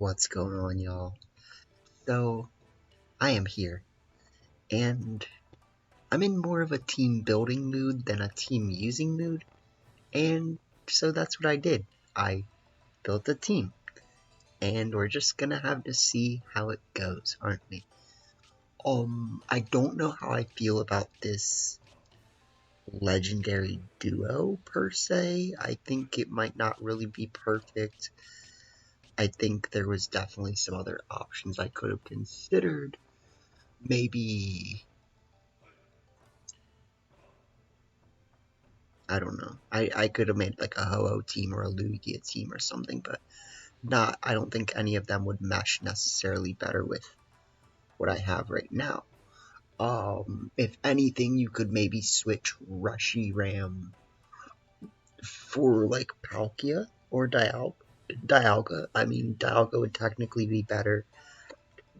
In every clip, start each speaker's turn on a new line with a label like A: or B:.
A: What's going on, y'all? So, I am here, and I'm in more of a team building mood than a team using mood, and so that's what I did. I built a team, and we're just gonna have to see how it goes, aren't we? I don't know how I feel about this legendary duo, per se. I think it might not really be perfect. I think there was definitely some other options I could have considered. Maybe, I don't know. I could have made like a Ho-Oh team or a Lugia team or something, but I don't think any of them would mesh necessarily better with what I have right now. If anything, you could maybe switch Reshiram for like Palkia or Dialga. I mean, Dialga would technically be better,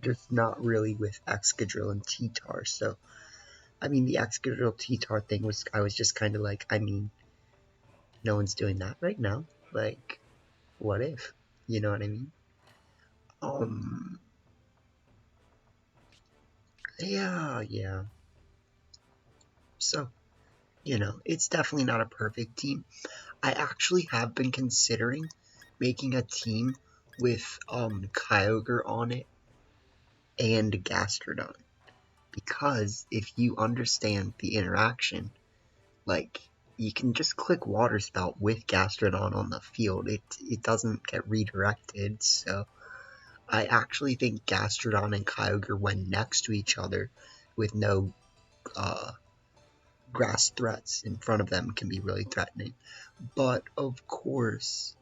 A: just not really with Excadrill and T-Tar. So, I mean, the Excadrill T-Tar thing I was just kind of like, I mean, no one's doing that right now. Like, what if? You know what I mean? Um, yeah. So, it's definitely not a perfect team. I actually have been considering making a team with Kyogre on it and Gastrodon, because if you understand the interaction, like, you can just click Water Spout with Gastrodon on the field. It doesn't get redirected, so I actually think Gastrodon and Kyogre, when next to each other with no grass threats in front of them, can be really threatening. But of course,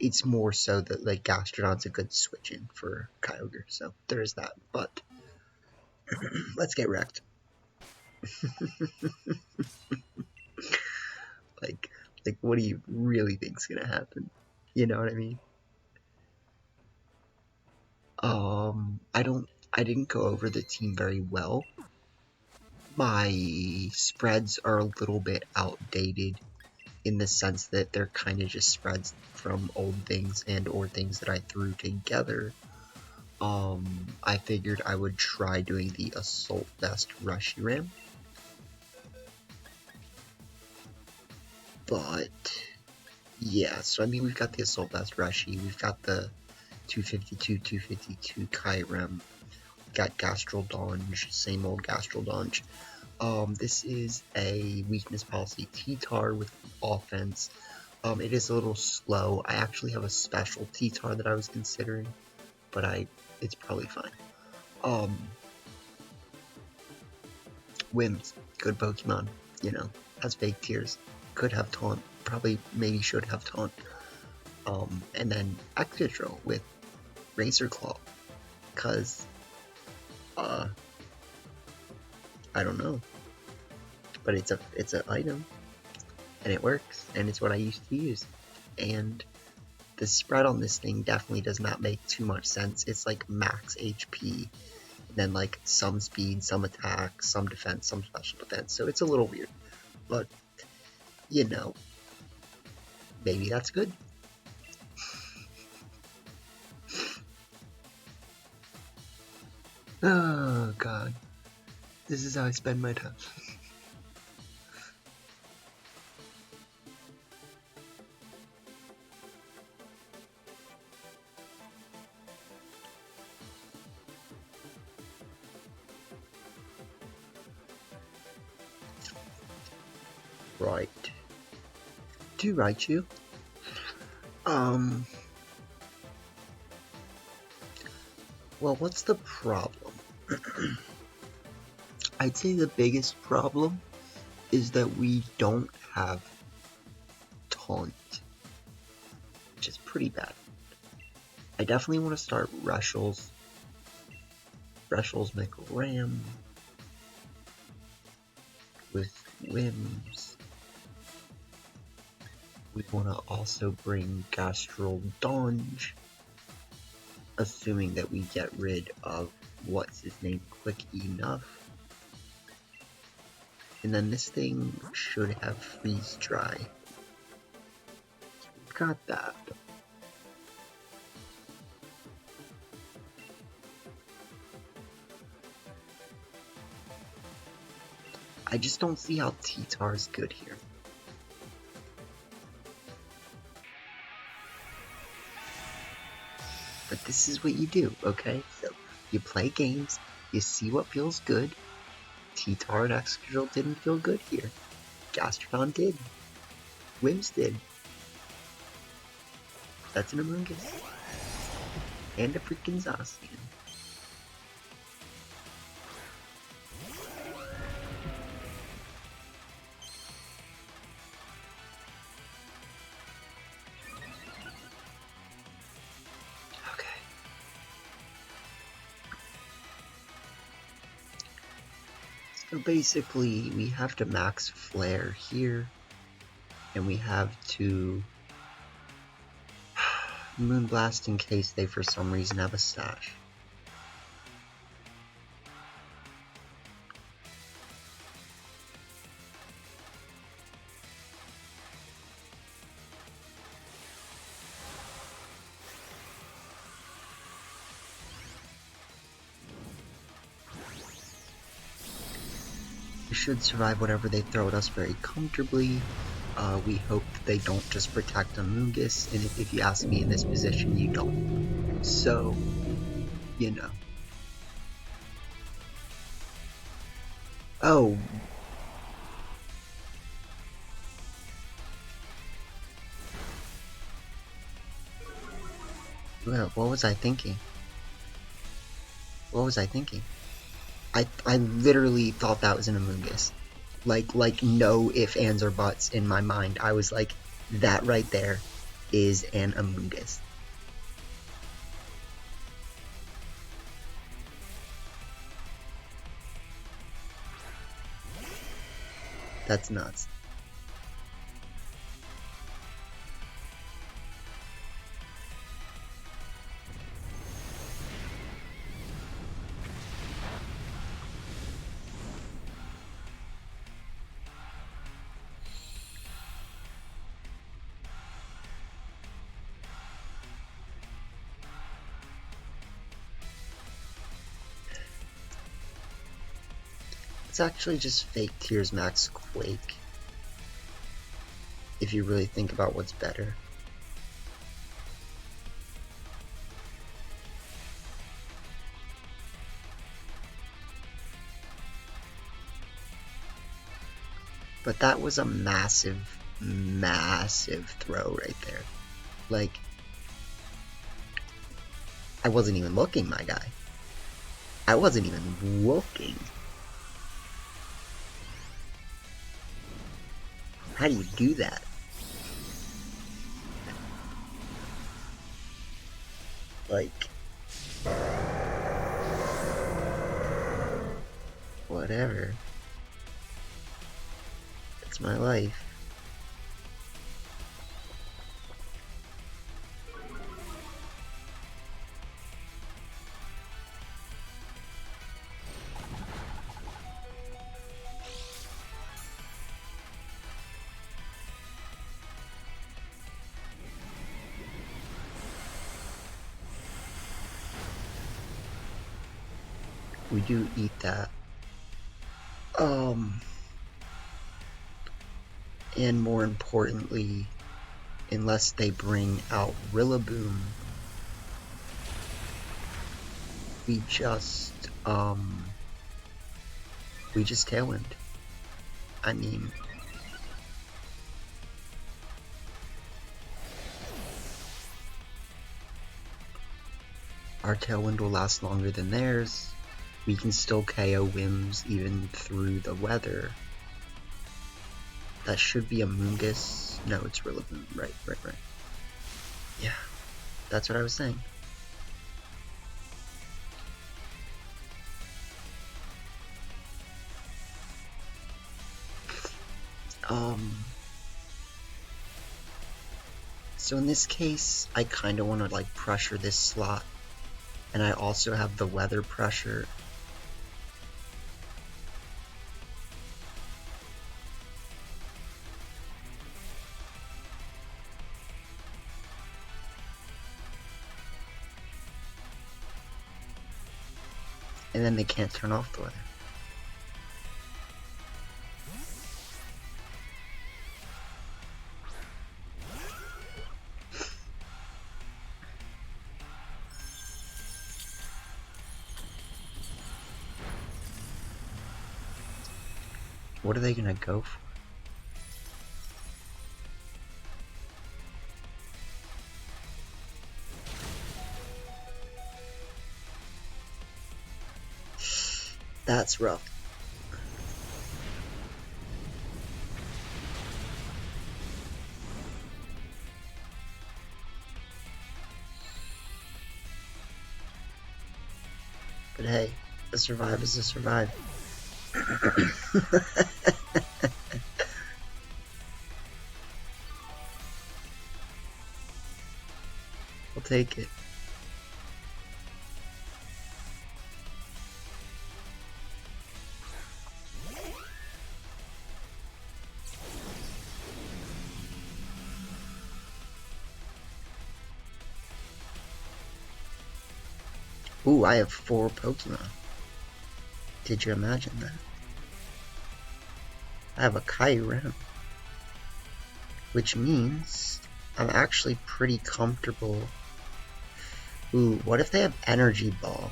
A: it's more so that like Gastrodon's a good switch in for Kyogre, so there is that. But let's get wrecked. like, what do you really think's gonna happen? You know what I mean? I didn't go over the team very well. My spreads are a little bit outdated in the sense that they're kind of just spreads from old things and or things that I threw together. I figured I would try doing the Assault Vest Reshiram. But, yeah, so I mean, we've got the Assault Vest Reshi, we've got the 252 Kyurem, we've got Gastrodonge, same old Gastrodonge. This is a weakness policy T-Tar with offense. It is a little slow. I actually have a special T-Tar that I was considering, but it's probably fine. Wims, good Pokemon, has fake tears, could have taunt, probably maybe should have taunt. And then Excadrill with Razor Claw, cause I don't know, but it's an item, and it works, and it's what I used to use, and the spread on this thing definitely does not make too much sense. It's like max HP, then like some speed, some attack, some defense, some special defense, so it's a little weird, but maybe that's good. Oh god, this is how I spend my time. Right. Do Raichu. Well, what's the problem? I'd say the biggest problem is that we don't have taunt, which is pretty bad. I definitely want to start Reshiram McRam with Wims. We want to also bring Gastrodonge, assuming that we get rid of what's his name quick enough. And then this thing should have freeze dry. Got that. I just don't see how T-Tar is good here. But this is what you do, okay? So, you play games, you see what feels good. T-Tar and Excadrill didn't feel good here. Gastrodon did. Wims did. That's an Amoonguss. And a freaking Zacian. Okay. So basically, we have to max Flare here. And we have to Moonblast in case they for some reason have a Sash. We should survive whatever they throw at us very comfortably. We hope that they don't just protect Amoonguss, and if you ask me in this position, you don't. So, you know. Oh. What was I thinking? What was I thinking? I literally thought that was an Amoonguss. Like no ifs, ands, or buts in my mind. I was like, that right there is an Amoonguss. That's nuts. It's actually just fake Tears Max Quake. If you really think about what's better. But that was a massive, massive throw right there. Like, I wasn't even looking, my guy. I wasn't even looking. How do you do that? Like, whatever. It's my life. We do eat that. And more importantly, unless they bring out Rillaboom, we just Tailwind. I mean, our Tailwind will last longer than theirs. We can still KO Wims even through the weather. That should be a Amoonguss. No, it's Rillaboom. Right. Yeah, that's what I was saying. So in this case, I kind of want to like pressure this slot, and I also have the weather pressure. And then they can't turn off the weather. What are they gonna go for? That's rough. But hey, a survive is a survive. I'll take it. Ooh, I have 4 Pokemon. Did you imagine that? I have a Kyurem, which means I'm actually pretty comfortable. Ooh, what if they have Energy Ball?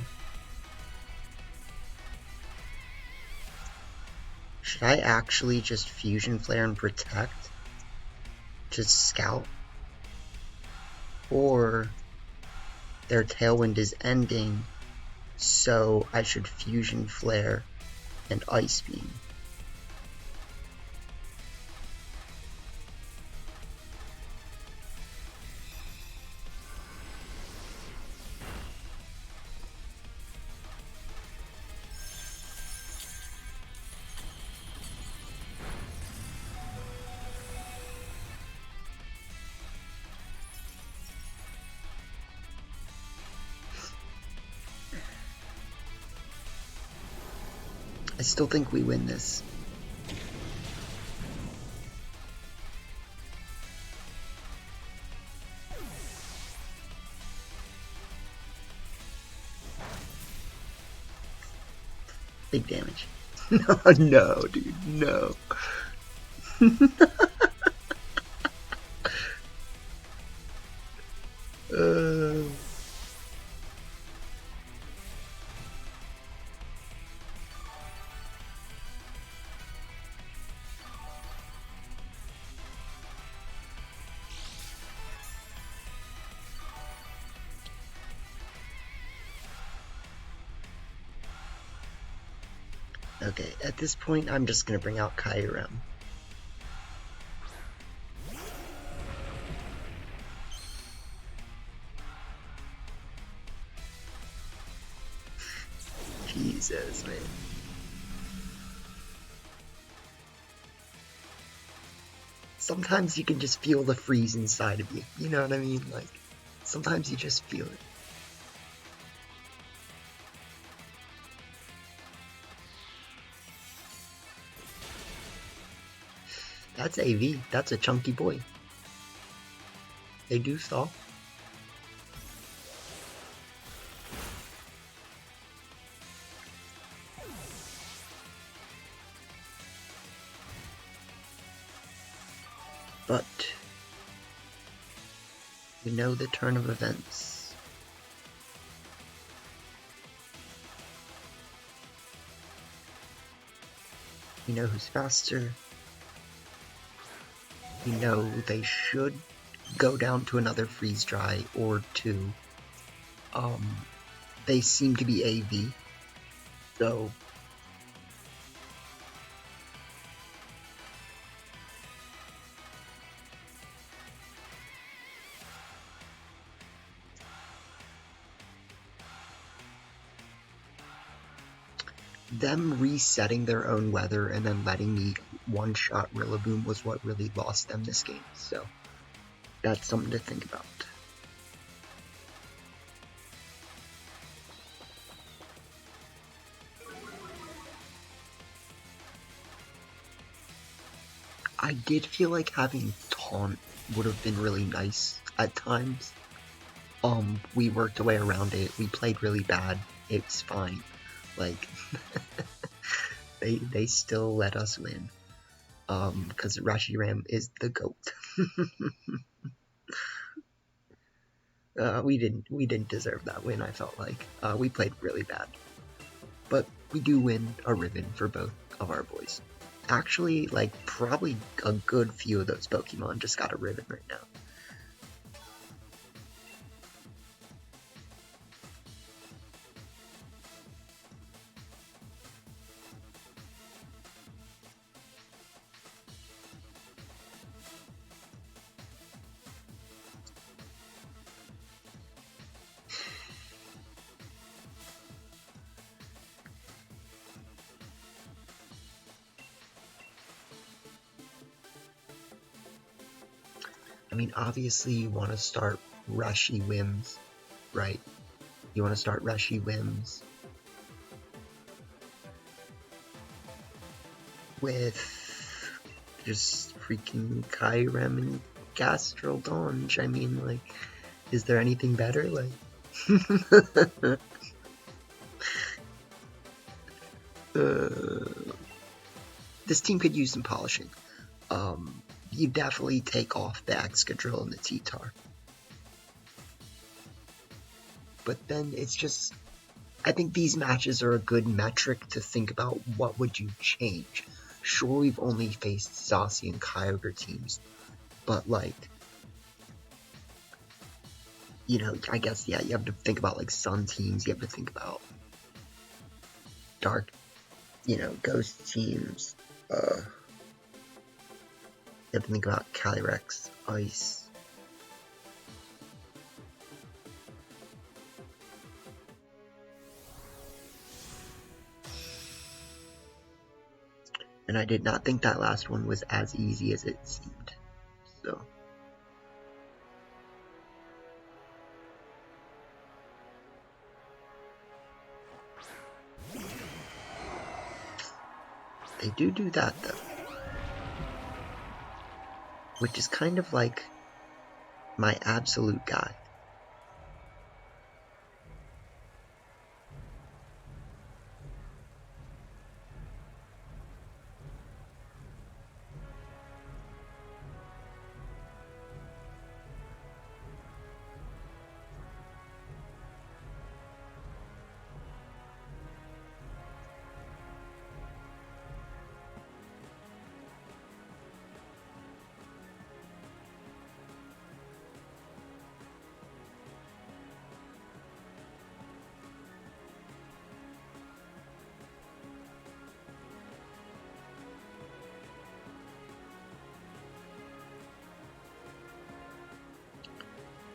A: Should I actually just Fusion Flare and Protect? Just Scout? Or their Tailwind is ending, so I should Fusion Flare and Ice Beam. I still think we win this. Big damage. No, dude, no. uh... Okay, at this point, I'm just gonna bring out Kyurem. Jesus, man. Sometimes you can just feel the freeze inside of you. You know what I mean? Like, sometimes you just feel it. That's AV. That's a chunky boy. They do stall. But we know the turn of events. We know who's faster. We know they should go down to another freeze dry or 2. They seem to be AV, so them resetting their own weather and then letting me one-shot Rillaboom was what really lost them this game, so that's something to think about. I did feel like having Taunt would have been really nice at times. We worked a way around it, we played really bad, it's fine. Like, they still let us win. Because Reshiram is the GOAT. We didn't deserve that win, I felt like. We played really bad. But we do win a ribbon for both of our boys. actually, like, probably a good few of those Pokemon just got a ribbon right now. I mean, obviously you want to start Reshiwims, right? You want to start Reshiwims with just freaking Kyurem and Gastrodonge. I mean, like, is there anything better? Like, this team could use some polishing. You definitely take off the Excadrill and the T-Tar. But then it's just, I think these matches are a good metric to think about what would you change. Sure, we've only faced Zacian and Kyogre teams, but like, you know, I guess, yeah, you have to think about like Sun teams, you have to think about Dark, you know, Ghost teams, you have to think about Calyrex, Ice. And I did not think that last one was as easy as it seemed, so. They do that though. Which is kind of like my absolute guy.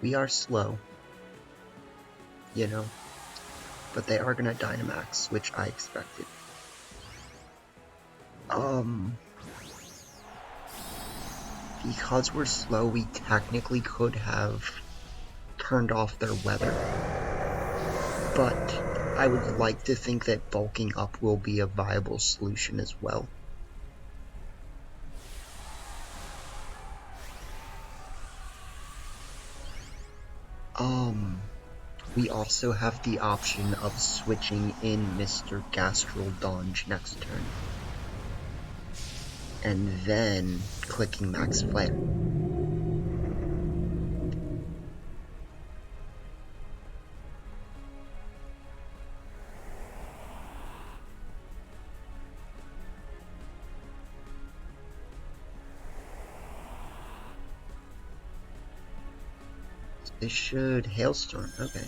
A: We are slow, you know, but they are gonna Dynamax, which I expected. Because we're slow, we technically could have turned off their weather, but I would like to think that bulking up will be a viable solution as well. We also have the option of switching in Mr. Gastrodonge next turn, and then clicking Max Flare. This should Hailstorm, okay.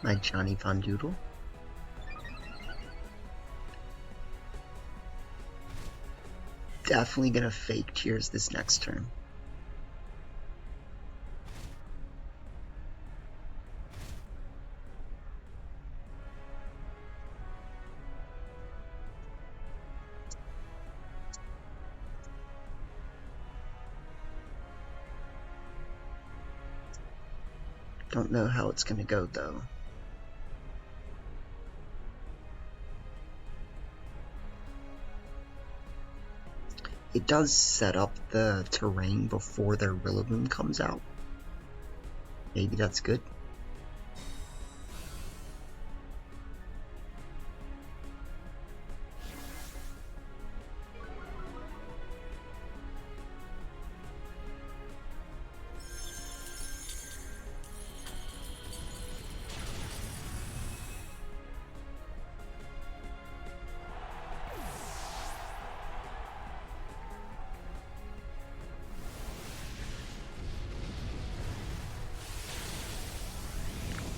A: My Johnny Von Doodle. Definitely gonna fake Tears this next turn. Don't know how it's gonna go though. It does set up the terrain before their Rillaboom comes out. Maybe that's good.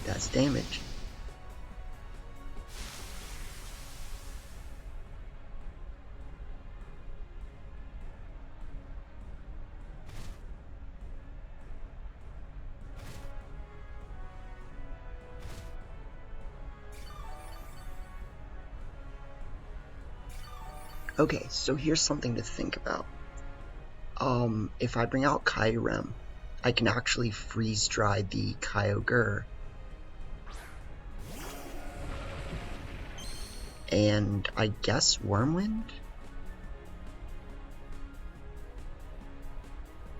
A: That's damage. Okay, so here's something to think about. If I bring out Kyurem, I can actually freeze dry the Kyogre. And I guess Wormwind?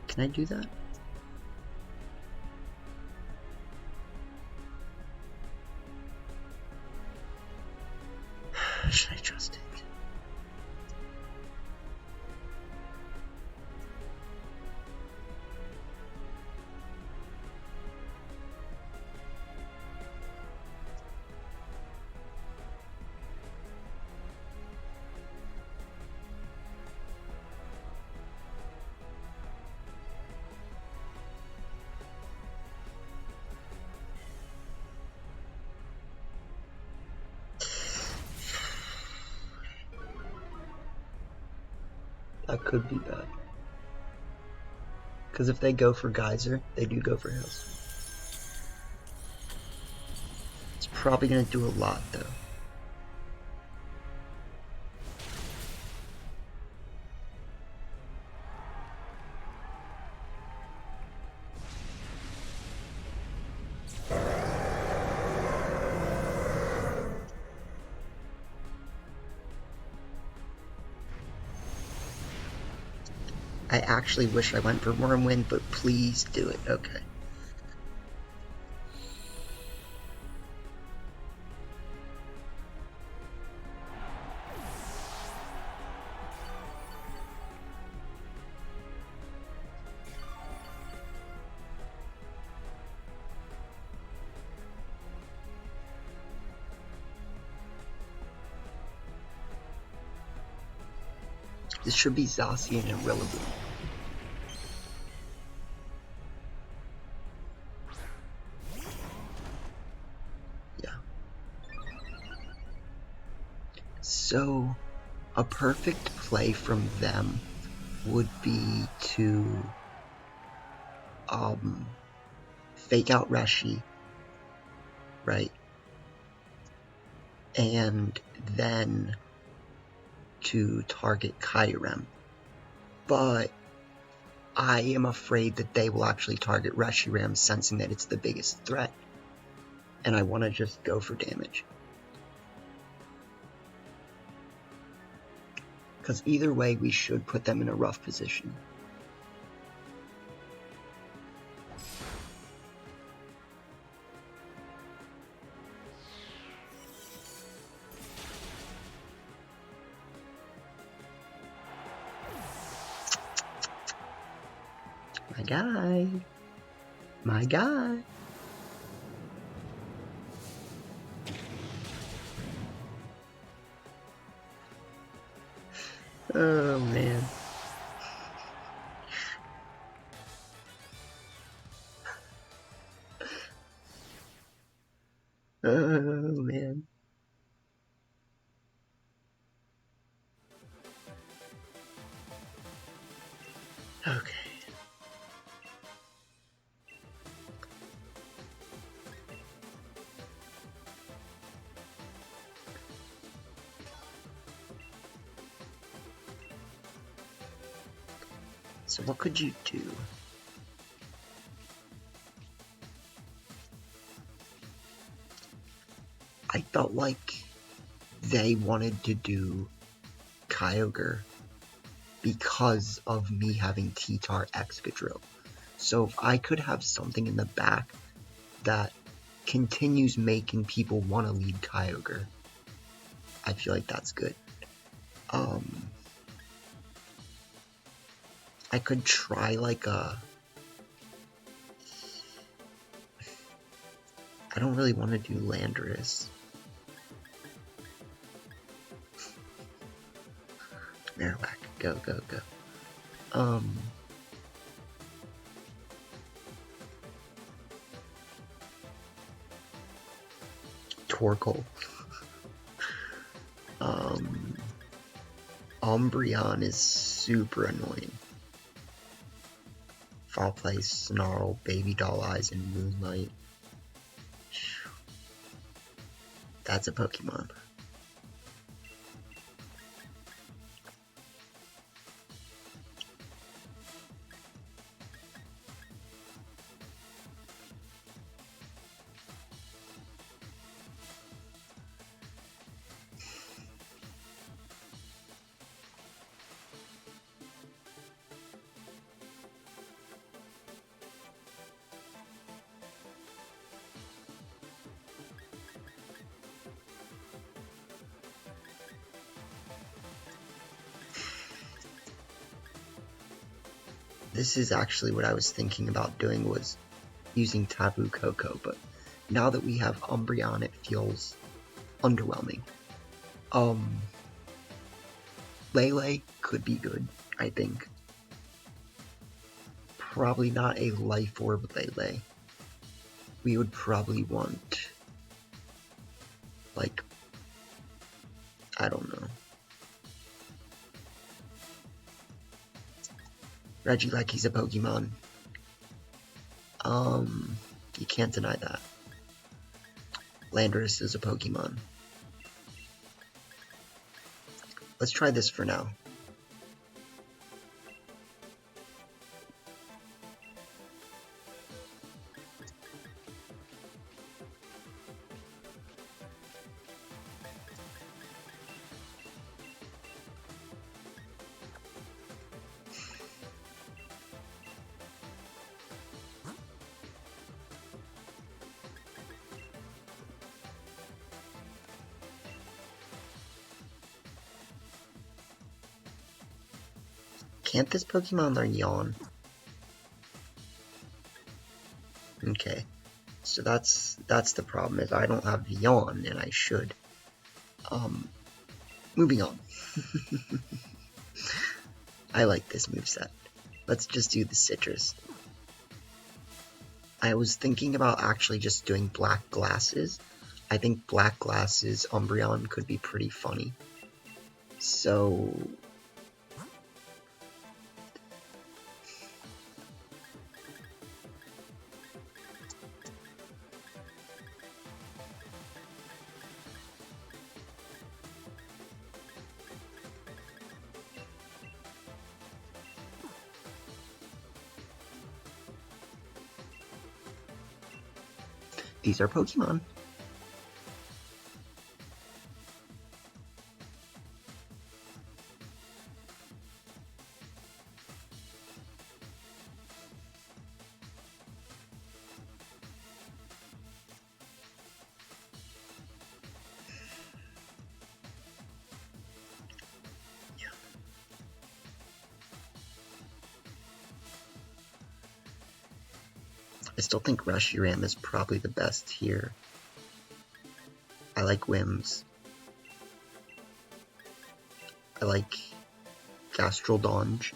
A: Can I do that? Should I trust it? That could be bad. Because if they go for Geyser, they do go for Hailstorm. It's probably going to do a lot, though. I actually wish I went for Wormwind, but please do it. Okay. This should be Zacian and Rillaboom. Yeah. So, a perfect play from them would be to fake out Reshi, right? And then to target Kyurem. But I am afraid that they will actually target Reshiram, sensing that it's the biggest threat. And I want to just go for damage. Because either way, we should put them in a rough position. My guy. My guy. Oh, man. Oh, man. Okay. So what could you do? I felt like they wanted to do Kyogre because of me having T-Tar Excadrill. So if I could have something in the back that continues making people want to lead Kyogre, I feel like that's good. I could try like a... I don't really want to do Landorus. Marowak, go, go, go. Torkoal. Umbreon is super annoying. Foul Play, Snarl, Baby Doll Eyes, and Moonlight. That's a Pokemon. This is actually what I was thinking about doing, was using Taboo Coco, but now that we have Umbreon, it feels underwhelming. Lele could be good, I think. Probably not a Life Orb Lele. We would probably want, like, I don't know. Regielekki's a Pokemon. You can't deny that. Landorus is a Pokemon. Let's try this for now. Can't this Pokemon learn Yawn? Okay, so that's the problem, is I don't have Yawn, and I should. Moving on. I like this moveset. Let's just do the Citrus. I was thinking about actually just doing Black Glasses. I think Black Glasses Umbreon could be pretty funny. So these are Pokemon. I still think Reshiram is probably the best here. I like Wims. I like Gastrodonge.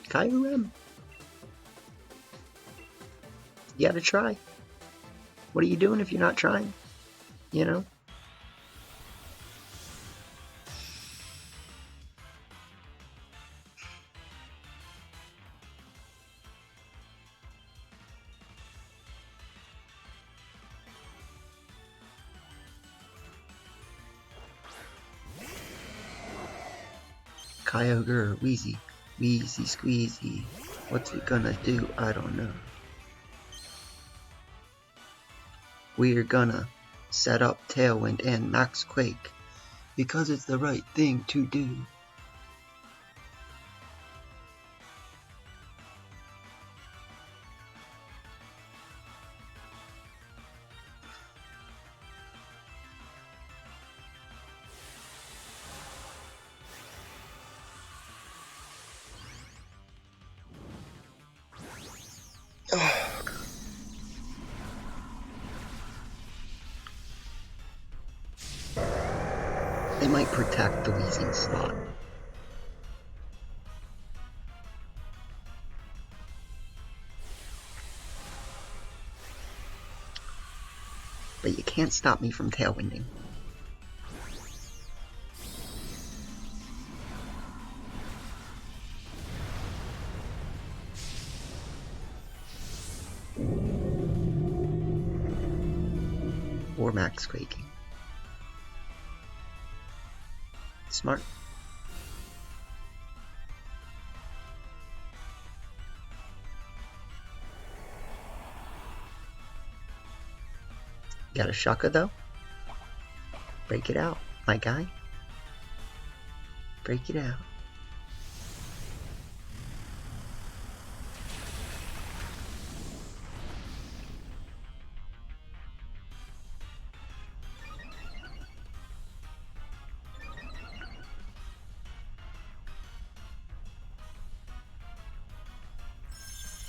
A: Kyurem. You gotta try. What are you doing if you're not trying? You know? Kyogre, Wheezy, Wheezy Squeezy. What's it gonna do? I don't know. We're gonna set up Tailwind and Max Quake, because it's the right thing to do. They might protect the Weezing slot. But you can't stop me from tailwinding. Or max quaking. Smart. Got a Shaka though? Break it out, my guy. Break it out.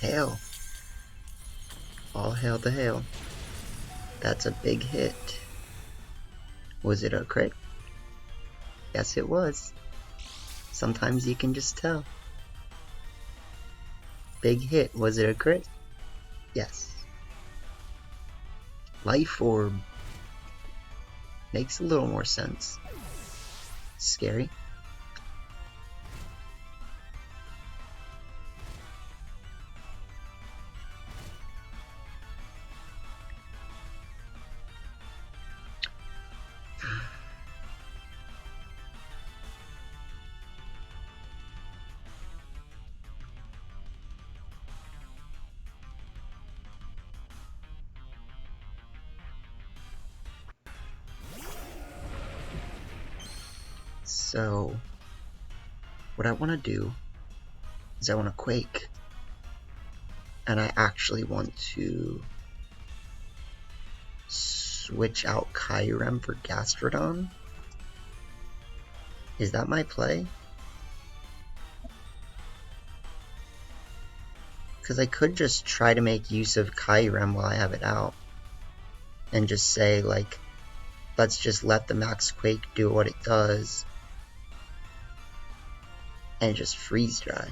A: Hail. All hail to hail. That's a big hit. Was it a crit? Yes, it was. Sometimes you can just tell. Big hit. Was it a crit? Yes. Life Orb makes a little more sense. Scary. So, what I want to do is I want to Quake, and I actually want to switch out Kyurem for Gastrodon. Is that my play? Because I could just try to make use of Kyurem while I have it out, and just say, like, let's just let the Max Quake do what it does, and just freeze dry.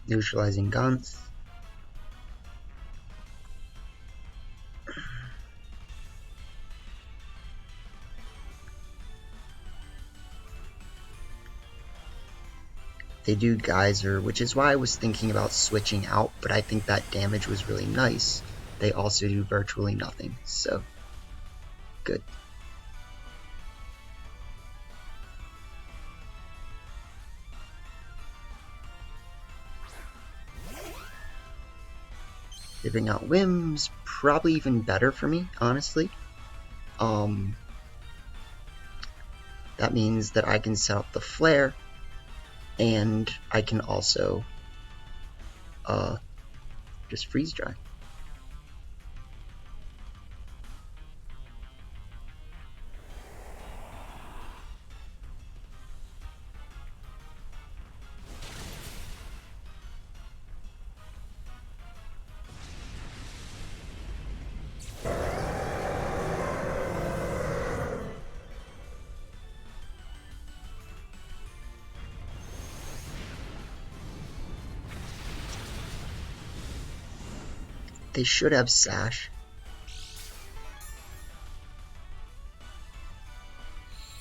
A: Neutralizing Gaunt's. They do Geyser, which is why I was thinking about switching out, but I think that damage was really nice. They also do virtually nothing, so good. They bring out Whims, probably even better for me, honestly. That means that I can set up the Flare, and I can also just freeze dry. They should have Sash.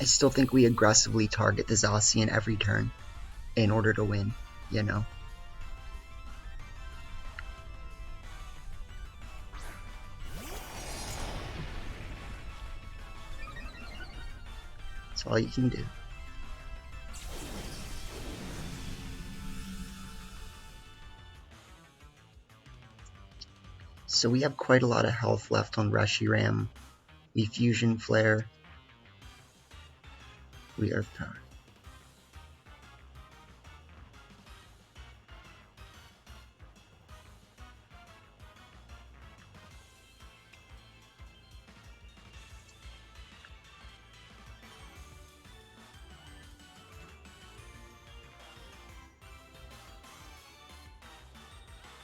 A: I still think we aggressively target the Zacian every turn in order to win, you know. That's all you can do. So we have quite a lot of health left on Reshiram. We Fusion Flare. We Earth Power.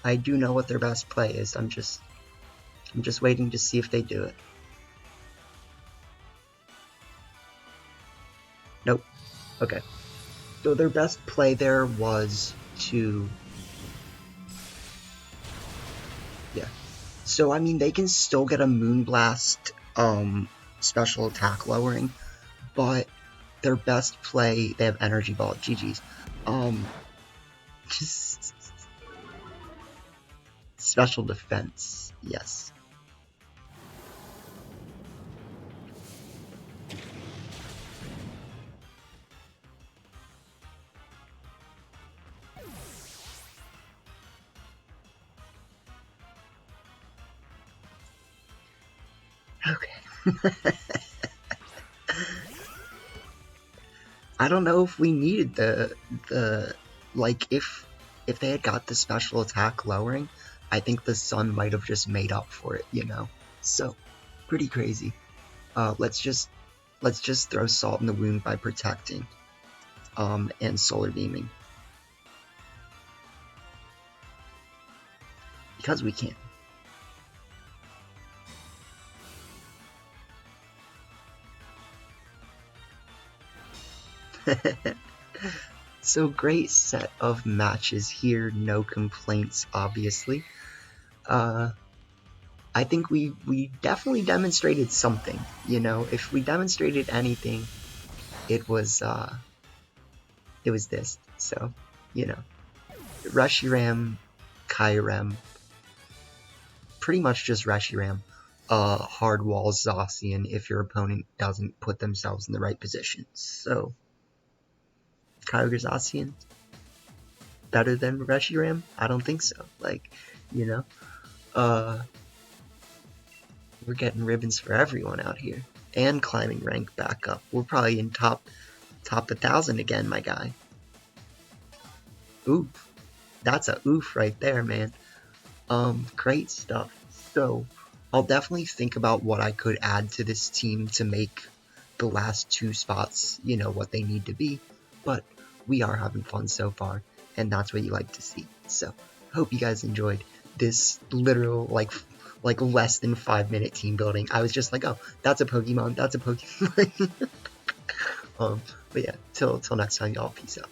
A: I do know what their best play is. I'm just waiting to see if they do it. Nope. Okay. So their best play there was to... Yeah. So, I mean, they can still get a Moonblast special attack lowering, but their best play, they have Energy Ball. GG's. Special defense, yes. Okay. I don't know if we needed the like if they had got the special attack lowering, I think the sun might have just made up for it, you know. So pretty crazy. Let's just throw salt in the wound by protecting, and solar beaming because we can. So great set of matches here, no complaints, obviously. I think we definitely demonstrated something, you know. If we demonstrated anything, it was this. So, you know, Reshiram Kyurem, pretty much just Reshiram. Hard wall Zacian if your opponent doesn't put themselves in the right position. So, Kyogre Zacian better than Reshiram? I don't think so. Like, you know, we're getting ribbons for everyone out here, and climbing rank back up. We're probably in top 1,000 again, my guy. Oof, that's a oof right there, man. Great stuff. So, I'll definitely think about what I could add to this team to make the last 2 spots, you know, what they need to be. But we are having fun so far, and that's what you like to see. So, hope you guys enjoyed this literal, like less than 5-minute team building. I was just like, oh, that's a Pokemon, that's a Pokemon. But yeah, till next time, y'all, peace out.